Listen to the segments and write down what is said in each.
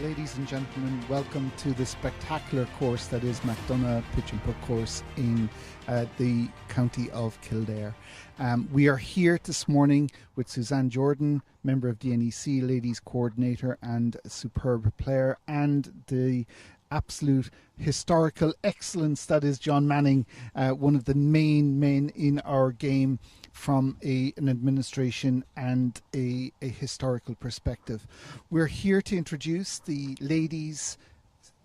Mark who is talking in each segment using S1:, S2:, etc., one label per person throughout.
S1: ladies and gentlemen, welcome to the spectacular course that is McDonagh Pitch and Putt course in the county of Kildare. We are here this morning with Suzanne Jordan, member of the NEC, ladies coordinator and superb player, and the absolute historical excellence that is John Manning, one of the main men in our game from an administration and a historical perspective. We're here to introduce the ladies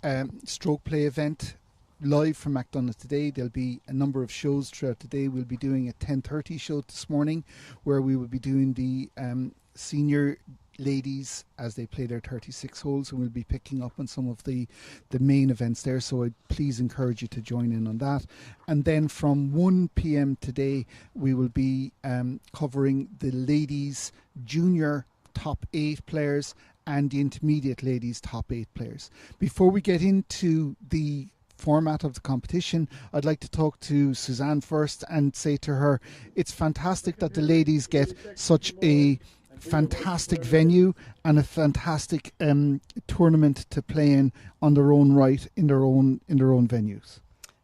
S1: Strokeplay event live from McDonagh today. There'll be a number of shows throughout the day. We'll be doing a 10:30 show this morning where we will be doing the senior ladies as they play their 36 holes, and we'll be picking up on some of the main events there, so I'd please encourage you to join in on that. And then from 1 p.m. today we will be covering the ladies junior top 8 players and the intermediate ladies top 8 players. Before we get into the format of the competition, I'd like to talk to Suzanne first and say to her, it's fantastic that the ladies get such a fantastic venue and a fantastic tournament to play in on their own right, in their own venues.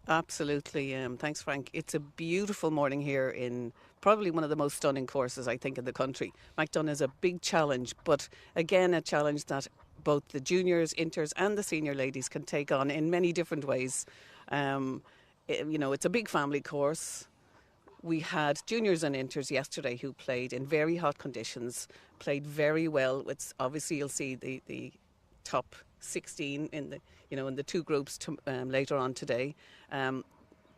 S2: Absolutely. Thanks, Frank. It's a beautiful morning here in probably one of the most stunning courses, I think, in the country. McDonagh is a big challenge, but again, a challenge that both the juniors, inters and the senior ladies can take on in many different ways. It's a big family course. We had juniors and inters yesterday who played in very hot conditions, played very well. It's obviously you'll see the top 16 in the two groups later on today.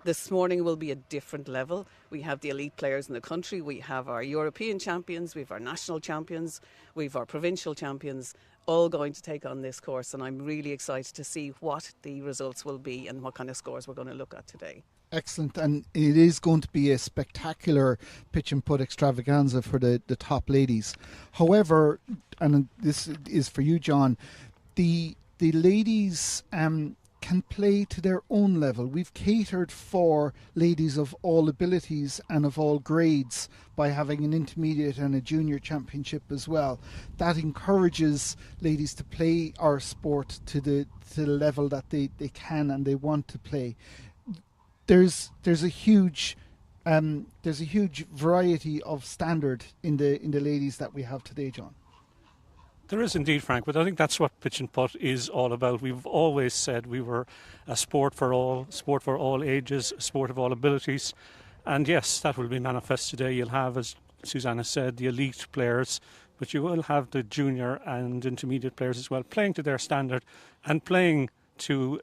S2: This morning will be a different level. We have the elite players in the country. We have our European champions. We have our national champions. We have our provincial champions, all going to take on this course. And I'm really excited to see what the results will be and what kind of scores we're going to look at today.
S1: Excellent, and it is going to be a spectacular pitch and putt extravaganza for the top ladies. However, and this is for you, John, the ladies can play to their own level. We've catered for ladies of all abilities and of all grades by having an intermediate and a junior championship as well. That encourages ladies to play our sport to the level that they can and they want to play. There's a huge variety of standard in the ladies that we have today, John.
S3: There is indeed, Frank, but I think that's what pitch and putt is all about. We've always said we were a sport for all ages, a sport of all abilities, and yes, that will be manifest today. You'll have, as Susanna said, the elite players, but you will have the junior and intermediate players as well, playing to their standard and playing to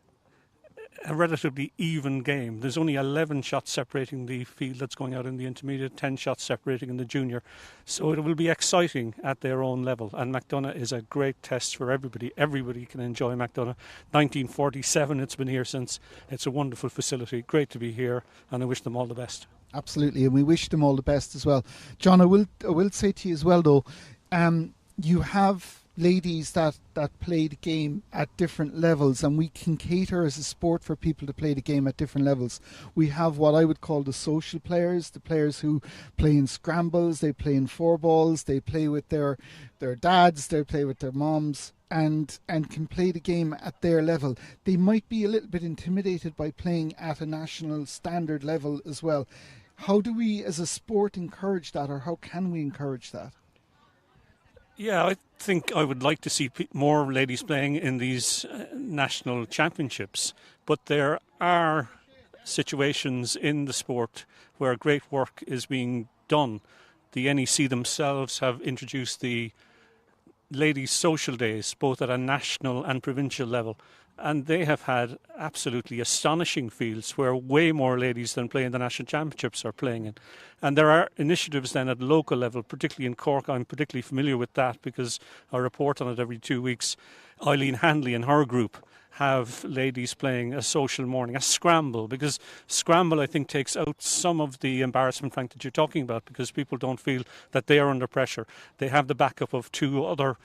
S3: a relatively even game. There's only 11 shots separating the field that's going out in the intermediate, 10 shots separating in the junior. So it will be exciting at their own level. And McDonagh is a great test for everybody. Everybody can enjoy McDonagh. 1947 it's been here since. It's a wonderful facility. Great to be here, and I wish them all the best.
S1: Absolutely, and we wish them all the best as well. John, I will say to you as well, though, you have ladies that play the game at different levels, and we can cater as a sport for people to play the game at different levels. We have what I would call the social players, the players who play in scrambles, they play in 4-balls, they play with their dads, they play with their moms, and can play the game at their level. They might be a little bit intimidated by playing at a national standard level as well. How do we as a sport encourage that, or how can we encourage that?
S3: Yeah, I think I would like to see more ladies playing in these national championships, but there are situations in the sport where great work is being done. The NEC themselves have introduced the ladies' social days, both at a national and provincial level, and they have had absolutely astonishing fields where way more ladies than play in the national championships are playing in. And there are initiatives then at local level, particularly in Cork. I'm particularly familiar with that because I report on it every 2 weeks. Eileen Handley and her group have ladies playing a social morning, a scramble, because scramble, I think, takes out some of the embarrassment, Frank, that you're talking about, because people don't feel that they are under pressure. They have the backup of two other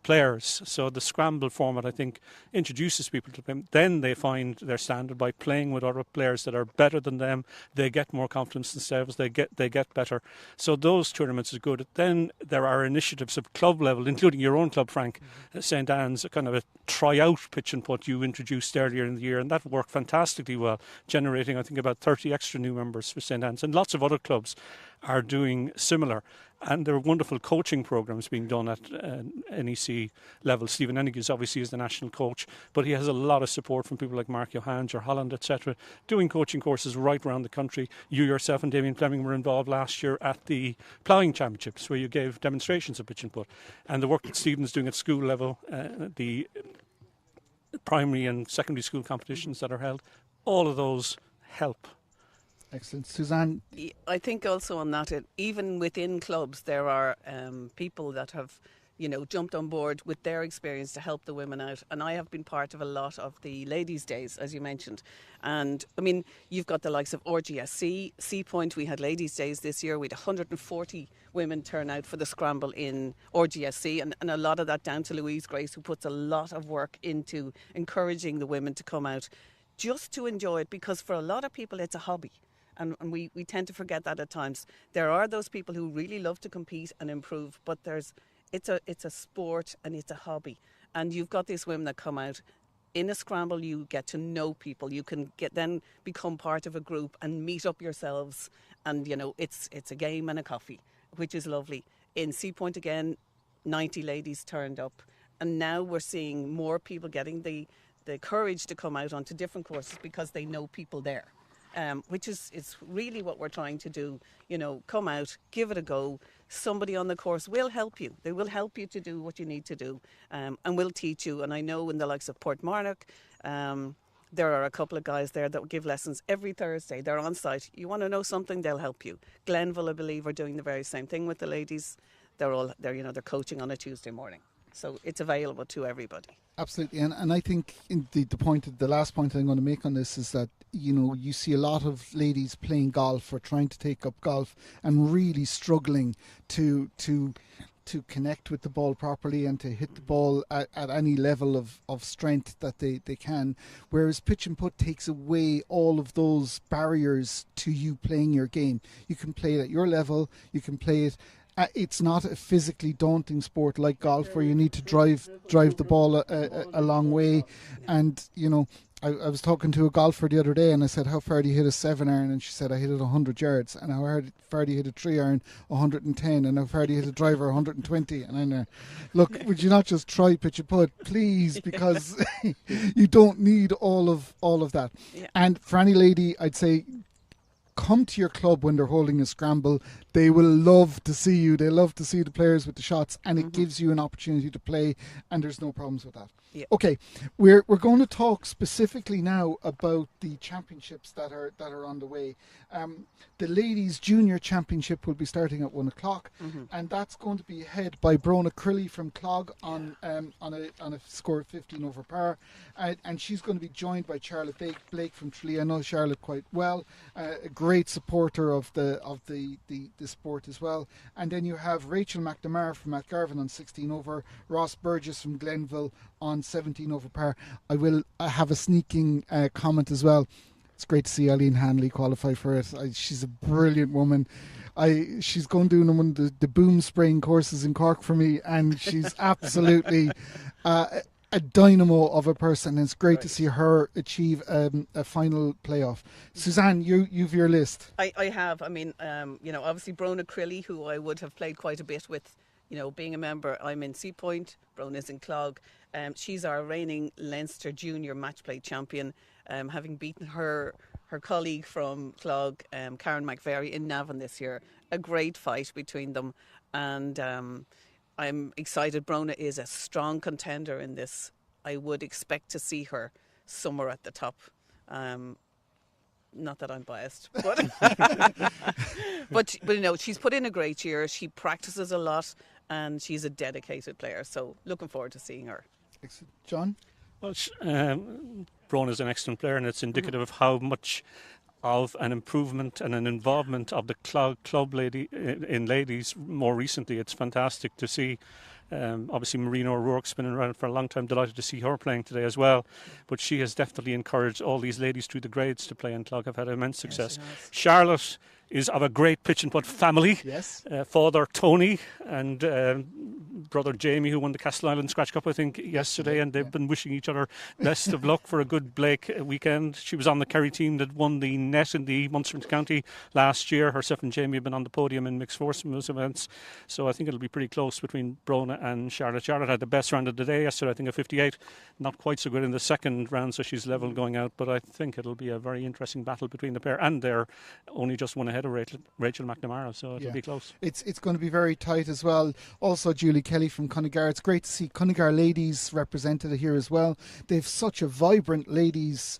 S3: players. So the scramble format, I think, introduces people to them. Then they find their standard by playing with other players that are better than them. They get more confidence in themselves. They get better. So those tournaments are good. Then there are initiatives at club level, including your own club, Frank, St. Anne's, kind of a try-out pitch and putt you introduced earlier in the year, and that worked fantastically well, generating, I think, about 30 extra new members for St. Anne's. And lots of other clubs are doing similar. And there are wonderful coaching programs being done at NEC level. Stephen Ennigus obviously is the national coach, but he has a lot of support from people like Mark Johannes or Holland, etc., doing coaching courses right around the country. You yourself and Damien Fleming were involved last year at the ploughing championships, where you gave demonstrations of pitch and putt. And the work that Stephen's doing at school level, the primary and secondary school competitions that are held, all of those help.
S1: Excellent. Suzanne?
S2: I think also on that, even within clubs, there are people that have, jumped on board with their experience to help the women out. And I have been part of a lot of the ladies' days, as you mentioned. And, I mean, you've got the likes of RGSC, Sea Point. We had ladies' days this year. We had 140 women turn out for the scramble in RGSC. And a lot of that down to Louise Grace, who puts a lot of work into encouraging the women to come out just to enjoy it, because for a lot of people, it's a hobby. And we tend to forget that at times. There are those people who really love to compete and improve, but it's a sport and it's a hobby. And you've got these women that come out in a scramble. You get to know people. You can then become part of a group and meet up yourselves. And it's a game and a coffee, which is lovely. In Sea Point again, 90 ladies turned up, and now we're seeing more people getting the courage to come out onto different courses because they know people there. Which is really what we're trying to do. Come out, give it a go. Somebody on the course will help you. They will help you to do what you need to do, and will teach you. And I know in the likes of Portmarnock, there are a couple of guys there that will give lessons every Thursday. They're on site. You want to know something, they'll help you. Glenville, I believe, are doing the very same thing with the ladies. They're coaching on a Tuesday morning. So it's available to everybody.
S1: Absolutely, and I think the last point I'm going to make on this is that you see a lot of ladies playing golf or trying to take up golf and really struggling to connect with the ball properly and to hit the ball at any level of strength that they can, whereas pitch and putt takes away all of those barriers to you playing your game. You can play it at your level, you can play it. It's not a physically daunting sport like golf where you need to drive the ball a long way. And, I was talking to a golfer the other day and I said, how far do you hit a 7-iron? And she said, I hit it 100 yards. And how far do you hit a 3-iron? 110. And how far do you hit a driver? 120. And I'm there, look, would you not just try pitch and putt, please? Because you don't need all of that. Yeah. And for any lady, I'd say, come to your club when they're holding a scramble. They will love to see you. They love to see the players with the shots, and it gives you an opportunity to play, and there's no problems with that. Yeah. Okay, we're going to talk specifically now about the championships that are on the way. The ladies' junior championship will be starting at 1:00, and that's going to be head by Brona Crilly from Clog on a score of 15 over par, and she's going to be joined by Charlotte Blake from Tralee. I know Charlotte quite well, a great supporter of the sport as well. And then you have Rachel McNamara from Malgarvan on 16 over, Ross Burgess from Glenville on 17 over par. I will have a sneaking comment as well. It's great to see Eileen Hanley qualify for it. She's a brilliant woman. She's going doing one of the boom spraying courses in Cork for me, and she's absolutely a dynamo of a person. And it's great to see her achieve a final playoff. Suzanne, you've your list.
S2: I have. I mean, obviously Brona Crilly, who I would have played quite a bit with, being a member. I'm in Sea Point, Brona's in Clog. She's our reigning Leinster Junior match play champion, having beaten her colleague from Clog, Karen McVeary, in Navan this year. A great fight between them, and I'm excited. Brona is a strong contender in this. I would expect to see her somewhere at the top. Not that I'm biased, but but she's put in a great year. She practices a lot, and she's a dedicated player. So looking forward to seeing her.
S1: John?
S3: Well, Brona is an excellent player, and it's indicative of how much of an improvement and an involvement of the club lady in ladies more recently. It's fantastic to see. Obviously, Marina O'Rourke's been around for a long time. Delighted to see her playing today as well. But she has definitely encouraged all these ladies through the grades to play in Clog. Have had immense success.
S2: Yes,
S3: Charlotte is of a great pitch and putt family.
S1: Yes.
S3: Father Tony and brother Jamie, who won the Castle Island Scratch Cup, I think, yesterday, and they've been wishing each other best of luck for a good Blake weekend. She was on the Kerry team that won the net in the Munster County last year. Herself and Jamie have been on the podium in mixed foursome events, so I think it'll be pretty close between Brona and Charlotte. Charlotte had the best round of the day yesterday, I think, a 58. Not quite so good in the second round, so she's level going out, but I think it'll be a very interesting battle between the pair, and they're only just one ahead of Rachel McNamara, so it'll be close.
S1: It's going to be very tight as well. Also, Julie Kelly from Cunningar. It's great to see Cunningar ladies represented here as well. They've such a vibrant ladies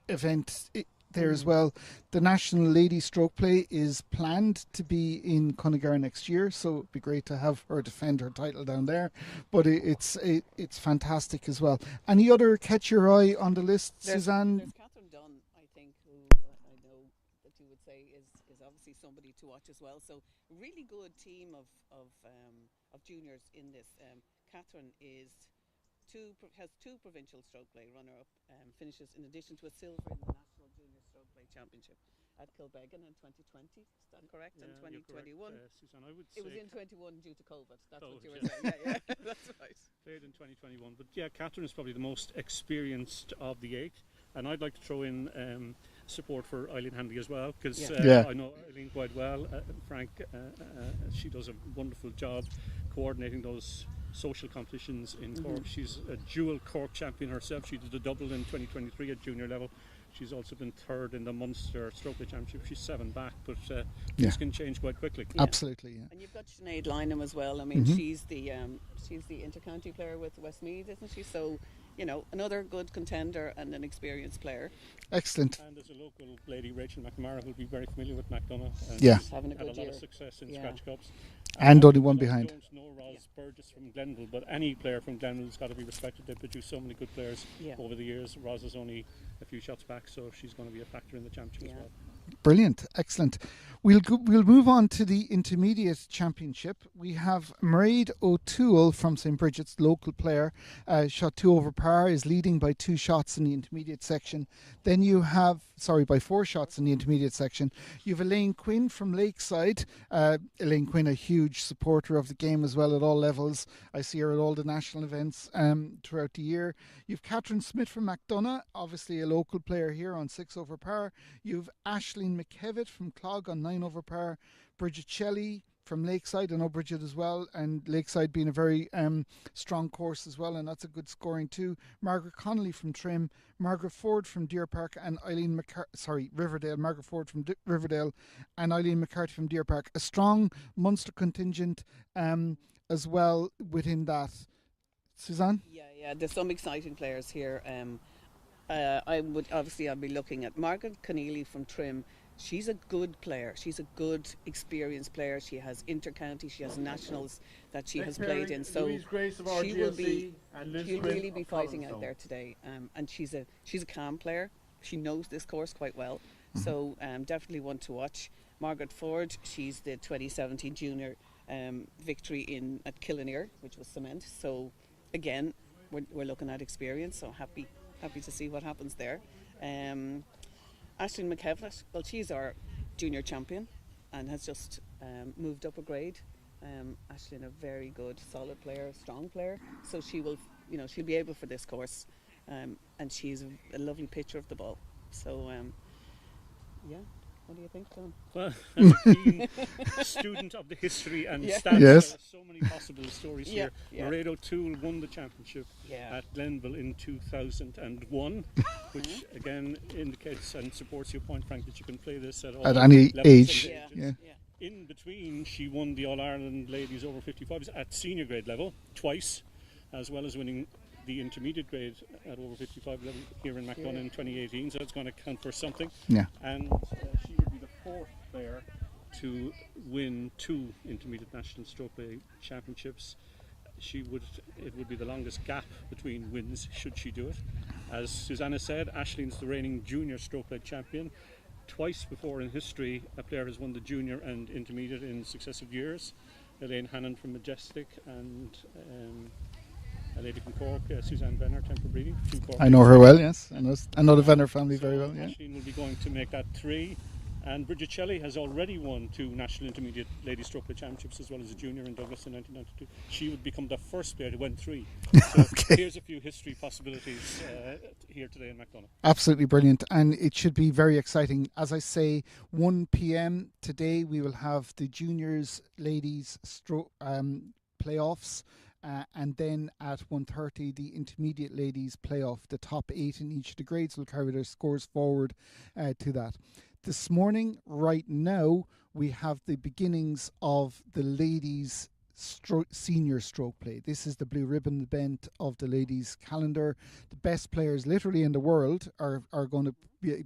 S1: event there as well. The National Ladies Strokeplay is planned to be in Cunningar next year, so it'd be great to have her defend her title down there. But it's fantastic as well. Any other catch your eye on the list, Suzanne?
S2: There's Catherine Dunn, I think, who I know that you would say is obviously somebody to watch as well. So really good team of juniors in this. Catherine has two provincial strokeplay runner-up finishes, in addition to a silver in the National Junior Strokeplay Championship at Kilbeggan in 2020. Is that correct?
S3: Yeah,
S2: in 2021,
S3: Suzanne, I would
S2: it
S3: say
S2: was in 21 due to COVID. That's what you were saying. Yeah, that's right.
S3: Played in 2021, but yeah, Catherine is probably the most experienced of the eight, and I'd like to throw in support for Eileen Handy as well, because I know Eileen quite well. Frank, she does a wonderful job coordinating those social competitions in Cork. She's a dual Cork champion herself. She did a double in 2023 at junior level. She's also been third in the Munster Strokeplay Championship. She's 7 back, but things can change quite quickly.
S1: Absolutely, yeah.
S2: And you've got Sinead Lynham as well. I mean, she's the intercounty player with Westmeath, isn't she? So, another good contender and an experienced player.
S1: Excellent.
S3: And there's a local lady, Rachel McNamara, who'll be very familiar with McDonagh. And
S1: she's
S2: having a good
S3: had a
S2: year.
S3: lot of success in Scratch Cups.
S1: And only one behind.
S3: I don't know Roz Burgess from Glenville, but any player from Glenville's got to be respected. They've produced so many good players over the years. Roz is only a few shots back, so she's going to be a factor in the championship as well.
S1: Brilliant, excellent. We'll move on to the intermediate championship. We have Mairead O'Toole from St. Bridget's, local player, shot 2 over par, is leading by 2 shots in the intermediate section. Then you have, by 4 shots in the intermediate section. You have Elaine Quinn from Lakeside. Elaine Quinn, a huge supporter of the game as well at all levels. I see her at all the national events throughout the year. You've Catherine Smith from McDonagh, obviously a local player here on 6 over par. You've Aisling McKevitt from Clog on 9 over par. Bridget Shelley from Lakeside, I know Bridget as well, and Lakeside being a very strong course as well, and that's a good scoring too. Margaret Connolly from Trim, Margaret Ford from Deer Park, and Riverdale. Margaret Ford from Riverdale, and Eileen McCarthy from Deer Park. A strong Munster contingent as well within that. Suzanne?
S2: Yeah. There's some exciting players here. I'll be looking at Margaret Connolly from Trim. She's a good player. She's a good, experienced player. She has intercounty. She has nationals that she has played in. So she'll really be fighting out there today. And she's a calm player. She knows this course quite well. So definitely one to watch. Margaret Ford. She's the 2017 junior victory at Killinear, which was cement. So again, we're looking at experience. So happy to see what happens there. Aisling McKevitt, well, she's our junior champion and has just moved up a grade. Aisling, a very good, solid player, strong player. So she will, she'll be able for this course. And she's a lovely pitcher of the ball. So, what do you think, John?
S3: Well, as a keen student of the history and stats, there are so many possible stories here. Mairead O'Toole won the championship at Glenville in 2001, which again indicates and supports your point, Frank, that you can play this at
S1: any age.
S3: In between, she won the All-Ireland Ladies over 55s at senior grade level twice, as well as winning the intermediate grade at over 55 level here in McDonagh in 2018, so it's going to count for something. And she will be the 4th player to win 2 intermediate national strokeplay championships. it would be the longest gap between wins should she do it. As Susanna said, Aislinn's the reigning junior Strokeplay champion. Twice before in history, a player has won the junior and intermediate in successive years. Elaine Hannon from Majestic and a lady from Cork, Suzanne Venner, Temple Breeding.
S1: I know her well, yes. I know the Venner family very well. Yeah.
S3: Aisling will be going to make that 3. And Bridget Shelley has already won 2 national intermediate ladies Strokeplay championships as well as a junior in Douglas in 1992. She would become the first player to win 3. So here's a few history possibilities here today in McDonagh.
S1: Absolutely brilliant, and it should be very exciting. As I say, 1 p.m. today we will have the juniors ladies playoffs. And then at 1:30 the intermediate ladies playoff. The top 8 in each of the grades will carry their scores forward to that. This morning, right now, we have the beginnings of the ladies' senior stroke play. This is the blue ribbon event of the ladies' calendar. The best players literally in the world are going to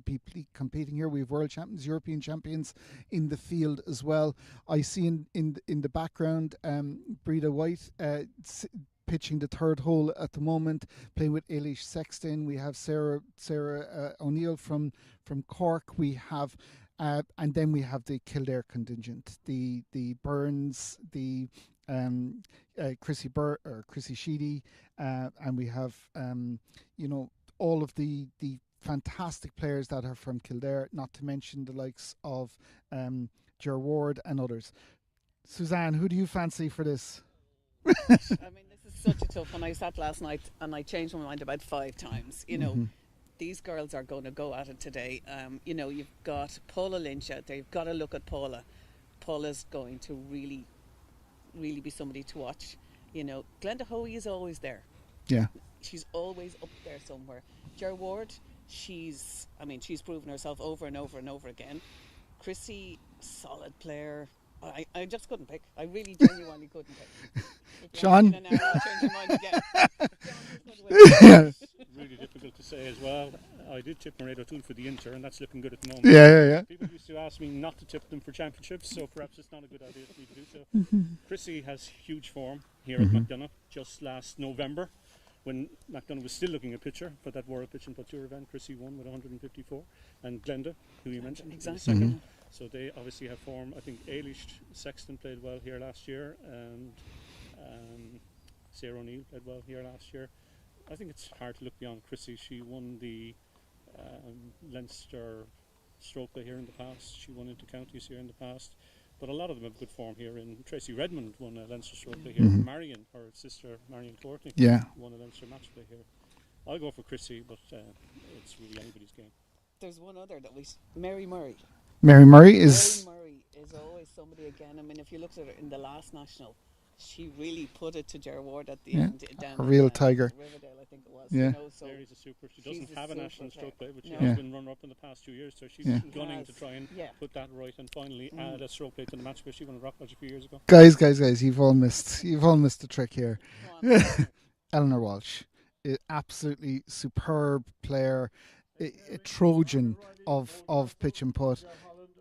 S1: be competing here. We have world champions, European champions in the field as well. I see in the background Breda White pitching the 3rd hole at the moment, playing with Eilish Sexton. We have Sarah O'Neill from Cork. We have and then we have the Kildare contingent, the Burns, the Chrissy Sheedy, and we have all of the fantastic players that are from Kildare, not to mention the likes of Ger Ward and others. Suzanne, who do you fancy for this?
S2: I mean, this is such a tough one. I sat last night and I changed my mind about 5 times. These girls are going to go at it today. You've got Paula Lynch out there. You've got to look at Paula. Paula's going to really, really be somebody to watch. Glenda Hoey is always there.
S1: Yeah.
S2: She's always up there somewhere. Ger Ward, she's proven herself over and over and over again. Chrissy, solid player. I just couldn't pick. I really genuinely couldn't pick.
S1: Sean?
S3: It's really difficult to say as well. I did tip Mairead O'Toole for the Inter, and that's looking good at the moment.
S1: Yeah.
S3: People used to ask me not to tip them for championships, so perhaps it's not a good idea for me to do so. Chrissy has huge form here at McDonagh. Just last November, when McDonagh was still looking at pitcher for that World Pitch and Putt Tour event, Chrissy won with 154, and Glenda, who you mentioned,
S2: exactly.
S3: Second. So they obviously have form. I think Eilish Sexton played well here last year, and Sarah O'Neill played well here last year. I think it's hard to look beyond Chrissy. She won the Leinster Strokeplay here in the past. She won inter-counties here in the past. But a lot of them have good form here. And Tracy Redmond won a Leinster Strokeplay here. Marion, her sister Marion Courtney, won a Leinster matchplay here. I'll go for Chrissy, but it's really anybody's game.
S2: There's one other that Mary Murray.
S1: Mary Murray is
S2: always somebody again. I mean, if you looked at her in the last national, she really put it to Ger Ward at the end. Down
S1: a real tiger.
S2: Riverdale, I think it was.
S1: Yeah.
S3: So Mary's a super. She doesn't have a national Strokeplay, but she
S2: No.
S3: has been runner-up in the past 2 years, so she's gunning to try and put that right and finally add a Strokeplay to the match where she won a Rock Lodge a few years ago.
S1: Guys, you've all missed the trick here. Eleanor Walsh, absolutely superb player, a Trojan of pitch and putt.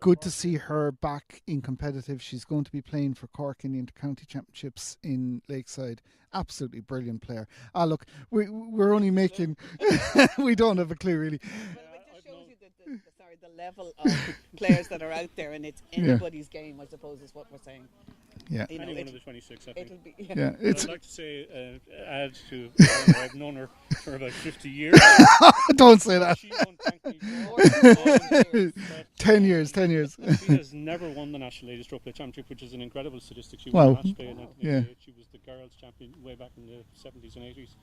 S1: Good to see her back in competitive. She's going to be playing for Cork in the Inter-County Championships in Lakeside. Absolutely brilliant player. Look, we're only making... we don't have a clue, really.
S2: But it just shows you the level of players that are out there, and it's anybody's game, I suppose, is what we're saying.
S1: Yeah.
S3: Any one of the 26, I think.
S2: It'll be,
S3: I'd like to say, add to, I've known her for about 50 years.
S1: Don't say that.
S3: She won, thank you,
S1: 10 years.
S3: She has never won the National Ladies Strokeplay Championship, which is an incredible statistic. She won the match play in 1988. She was the girls' champion way back in the 70s and 80s.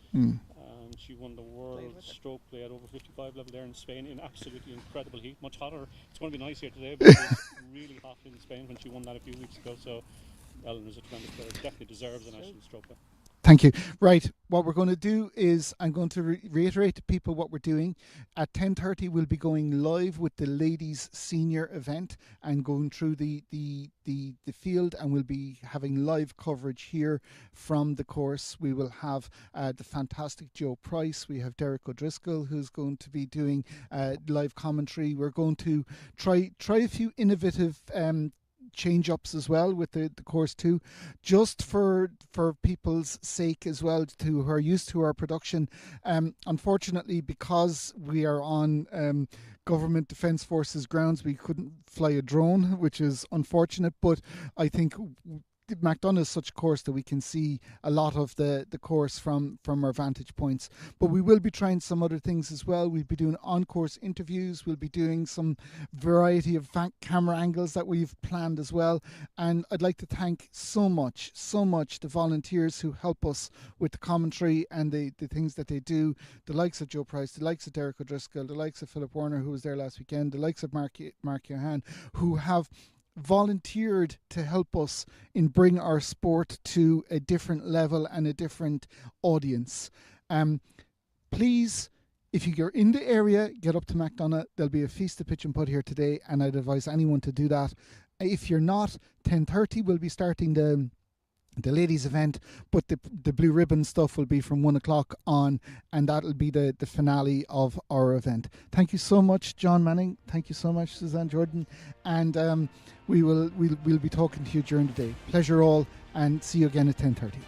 S3: She won the World Strokeplay at over 55 level there in Spain in absolutely incredible heat. Much hotter. It's going to be nice here today, but it was really hot in Spain when she won that a few weeks ago. So Eleanor's a tremendous player. Definitely deserves a national Strokeplay.
S1: Thank you. Right, what we're going to do is I'm going to reiterate to people what we're doing. At 10:30 we'll be going live with the ladies senior event and going through the field, and we'll be having live coverage here from the course. We will have the fantastic Joe Price. We have Derek O'Driscoll, who's going to be doing live commentary. We're going to try a few innovative change-ups as well with the course too, just for people's sake as well, who are used to our production. Unfortunately, because we are on government defence forces grounds, we couldn't fly a drone, which is unfortunate, but I think MacDonagh is such a course that we can see a lot of the course from our vantage points. But we will be trying some other things as well. We'll be doing on-course interviews. We'll be doing some variety of camera angles that we've planned as well. And I'd like to thank so much the volunteers who help us with the commentary and the things that they do. The likes of Joe Price, the likes of Derek O'Driscoll, the likes of Philip Warner, who was there last weekend, the likes of Mark Johan, who have volunteered to help us in bring our sport to a different level and a different audience. Please, if you're in the area, get up to MacDonagh. There'll be a feast of pitch and putt here today, and I'd advise anyone to do that. If you're not, 10:30 we'll be starting the ladies event, but the blue ribbon stuff will be from 1 o'clock on, and that'll be the finale of our event. Thank you so much, John Manning. Thank you so much, Suzanne Jordan, and we'll be talking to you during the day. Pleasure all, and see you again at 10:30.